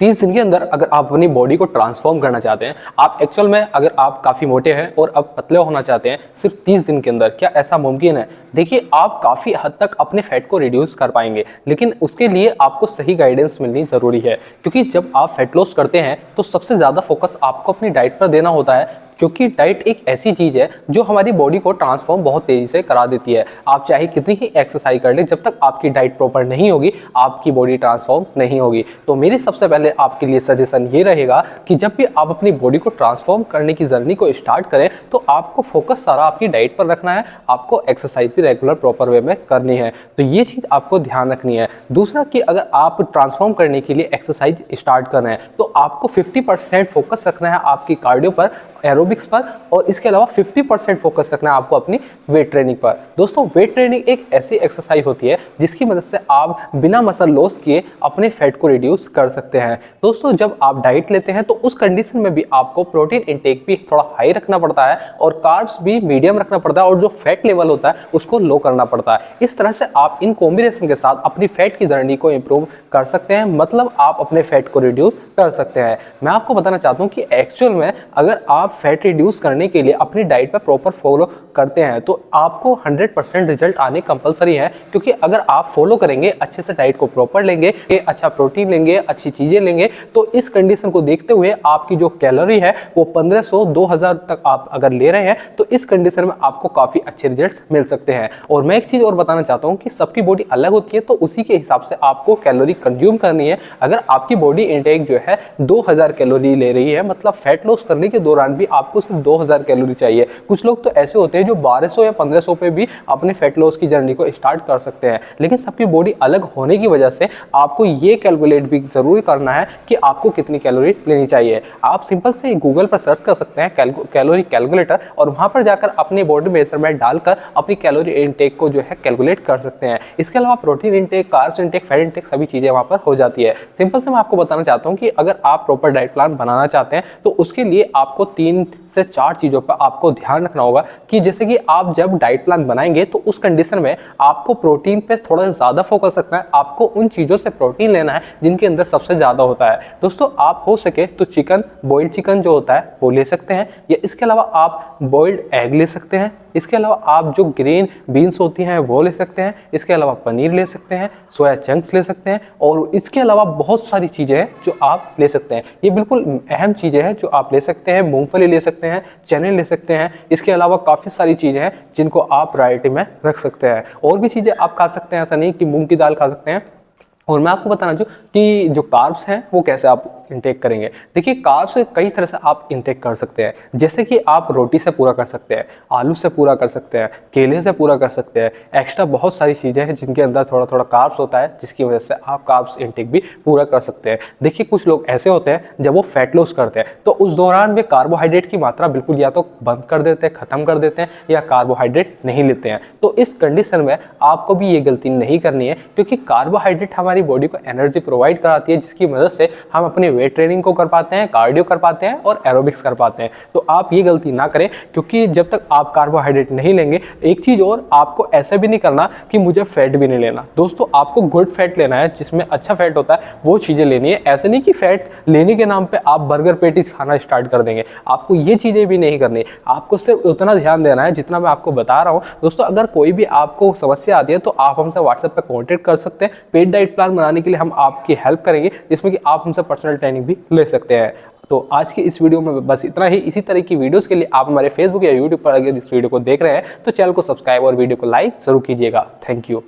30 दिन के अंदर अगर आप अपनी बॉडी को ट्रांसफॉर्म करना चाहते हैं, आप एक्चुअल में अगर आप काफ़ी मोटे हैं और अब पतले होना चाहते हैं सिर्फ 30 दिन के अंदर, क्या ऐसा मुमकिन है? देखिए, आप काफ़ी हद तक अपने फैट को रिड्यूस कर पाएंगे, लेकिन उसके लिए आपको सही गाइडेंस मिलनी ज़रूरी है। क्योंकि जब आप फैट लॉस करते हैं तो सबसे ज़्यादा फोकस आपको अपनी डाइट पर देना होता है, क्योंकि डाइट एक ऐसी चीज़ है जो हमारी बॉडी को ट्रांसफॉर्म बहुत तेज़ी से करा देती है। आप चाहे कितनी ही एक्सरसाइज कर लें, जब तक आपकी डाइट प्रॉपर नहीं होगी आपकी बॉडी ट्रांसफॉर्म नहीं होगी। तो मेरी सबसे पहले आपके लिए सजेशन ये रहेगा कि जब भी आप अपनी बॉडी को ट्रांसफॉर्म करने की जर्नी को स्टार्ट करें तो आपको फोकस सारा आपकी डाइट पर रखना है, आपको एक्सरसाइज भी रेगुलर प्रॉपर वे में करनी है। तो ये चीज़ आपको ध्यान रखनी है। दूसरा कि अगर आप ट्रांसफॉर्म करने के लिए एक्सरसाइज स्टार्ट कर रहे हैं तो आपको 50% फोकस रखना है आपकी कार्डियो पर, एरोबिक्स पर, और इसके अलावा 50% फोकस रखना है आपको अपनी वेट ट्रेनिंग पर। दोस्तों, वेट ट्रेनिंग एक ऐसी एक्सरसाइज होती है जिसकी मदद से आप बिना मसल लॉस किए अपने फैट को रिड्यूस कर सकते हैं। दोस्तों, जब आप डाइट लेते हैं तो उस कंडीशन में भी आपको प्रोटीन इंटेक भी थोड़ा हाई रखना पड़ता है और कार्ब्स भी मीडियम रखना पड़ता है और जो फैट लेवल होता है उसको लो करना पड़ता है। इस तरह से आप इन कॉम्बिनेशन के साथ अपनी फैट की जर्नी को इंप्रूव कर सकते हैं, मतलब आप अपने फैट को रिड्यूस कर सकते हैं। मैं आपको बताना चाहता हूँ कि एक्चुअल में अगर आप फैट रिड्यूस करने के लिए अपनी डाइट पर प्रॉपर फॉलो करते हैं तो आपको 100% रिजल्ट आने कंपलसरी है। क्योंकि अगर आप फॉलो करेंगे, अच्छे से डाइट को प्रॉपर लेंगे, अच्छा प्रोटीन लेंगे, अच्छी चीज़ें लेंगे, तो इस कंडीशन को देखते हुए आपकी जो कैलोरी है वो 1500-2000 तक आप अगर ले रहे हैं तो इस कंडीशन में आपको काफ़ी अच्छे रिजल्ट्स मिल सकते हैं। और मैं एक चीज़ और बताना चाहता हूँ कि सबकी बॉडी अलग होती है, तो उसी के हिसाब से आपको कैलोरी कंज्यूम करनी है। अगर आपकी बॉडी इंटेक जो है 2000 कैलोरी ले रही है, मतलब फैट लॉस करने के दौरान भी आपको सिर्फ 2000 कैलोरी चाहिए। कुछ लोग तो ऐसे होते हैं जो 1200 या 1500 पे भी अपने फैट लॉस की जर्नी को स्टार्ट कर सकते हैं। लेकिन सबकी बॉडी अलग होने की वजह से आपको ये कैलकुलेट भी जरूरी करना है कि आपको कितनी कैलोरी लेनी चाहिए। आप सिंपल से गूगल पर सर्च कर सकते हैं कैलोरी कैलकुलेटर, और वहां पर जाकर अपनी बॉडी मेजरमेंट डालकर अपनी कैलोरी इनटेक को जो है कैलकुलेट कर सकते हैं। इसके अलावा protein intake, carbs intake, fat intake सभी चीजें वहां पर हो जाती है। सिंपल से मैं आपको बताना चाहता हूँ कि अगर आप प्रॉपर डाइट प्लान बनाना चाहते हैं तो उसके लिए आपको 3 से 4 चीज़ों पर आपको ध्यान रखना होगा। कि जैसे कि आप जब डाइट प्लान बनाएंगे तो उस कंडीशन में आपको प्रोटीन पे थोड़ा ज़्यादा फोकस रखना है, आपको उन चीज़ों से प्रोटीन लेना है जिनके अंदर सबसे ज़्यादा होता है। दोस्तों, आप हो सके तो चिकन, बॉइल्ड चिकन जो होता है वो ले सकते हैं, या इसके अलावा आप बॉइल्ड एग ले सकते हैं। इसके अलावा आप जो ग्रीन बीन्स होती हैं वो ले सकते हैं। इसके अलावा पनीर ले सकते हैं, सोया चंक्स ले सकते हैं, और इसके अलावा बहुत सारी चीज़ें हैं जो आप ले सकते हैं। ये बिल्कुल अहम चीज़ें हैं जो आप ले सकते हैं। मूंगफली ले सकते हैं, चने ले सकते हैं। इसके अलावा काफ़ी सारी चीज़ें हैं जिनको आप प्रायोरिटी में रख सकते हैं। और भी चीज़ें आप खा सकते हैं, ऐसा नहीं कि मूंग की दाल खा सकते हैं। और मैं आपको बताना चाहूँ कि जो कार्ब्स हैं वो कैसे आप इंटेक करेंगे। देखिए, कार्ब्स कई तरह से आप इंटेक कर सकते हैं, जैसे कि आप रोटी से पूरा कर सकते हैं, आलू से पूरा कर सकते हैं, केले से पूरा कर सकते हैं। एक्स्ट्रा बहुत सारी चीज़ें हैं जिनके अंदर थोड़ा थोड़ा कार्ब्स होता है, जिसकी वजह से आप कार्ब्स इंटेक भी पूरा कर सकते हैं। देखिए, कुछ लोग ऐसे होते हैं जब वो फैट लॉस करते हैं तो उस दौरान वे कार्बोहाइड्रेट की मात्रा बिल्कुल या तो बंद कर देते हैं, ख़त्म कर देते हैं, या कार्बोहाइड्रेट नहीं लेते हैं। तो इस कंडीशन में आपको भी ये गलती नहीं करनी है, क्योंकि कार्बोहाइड्रेट हमारी बॉडी को एनर्जी प्रोवाइड कराती है, जिसकी मदद से हम अपनी वेट ट्रेनिंग को कर पाते हैं, कार्डियो कर पाते हैं और एरोबिक्स कर पाते हैं। तो आप ये गलती ना करें, क्योंकि जब तक आप कार्बोहाइड्रेट नहीं लेंगे, एक चीज़ और, आपको ऐसे भी नहीं करना कि मुझे फैट भी नहीं लेना। दोस्तों, आपको गुड फैट लेना है, जिसमें अच्छा फैट होता है वो चीज़ें लेनी है। ऐसे नहीं कि फैट लेने के नाम पे आप बर्गर पैटीज खाना स्टार्ट कर देंगे। आपको ये चीज़ें भी नहीं करनी, आपको सिर्फ उतना ध्यान देना है जितना मैं आपको बता रहा हूँ। दोस्तों, अगर कोई भी आपको समस्या आती है तो आप हमसे व्हाट्सएप पर कॉन्टेक्ट कर सकते हैं। पेड डाइट प्लान बनाने के लिए हम आपकी हेल्प करेंगे, जिसमें कि आप हमसे पर्सनल ट्रेनिंग भी ले सकते हैं। तो आज की इस वीडियो में बस इतना ही। इसी तरह की वीडियोस के लिए आप हमारे फेसबुक या यूट्यूब पर अगर इस वीडियो को देख रहे हैं तो चैनल को सब्सक्राइब और वीडियो को लाइक जरूर कीजिएगा। Thank you.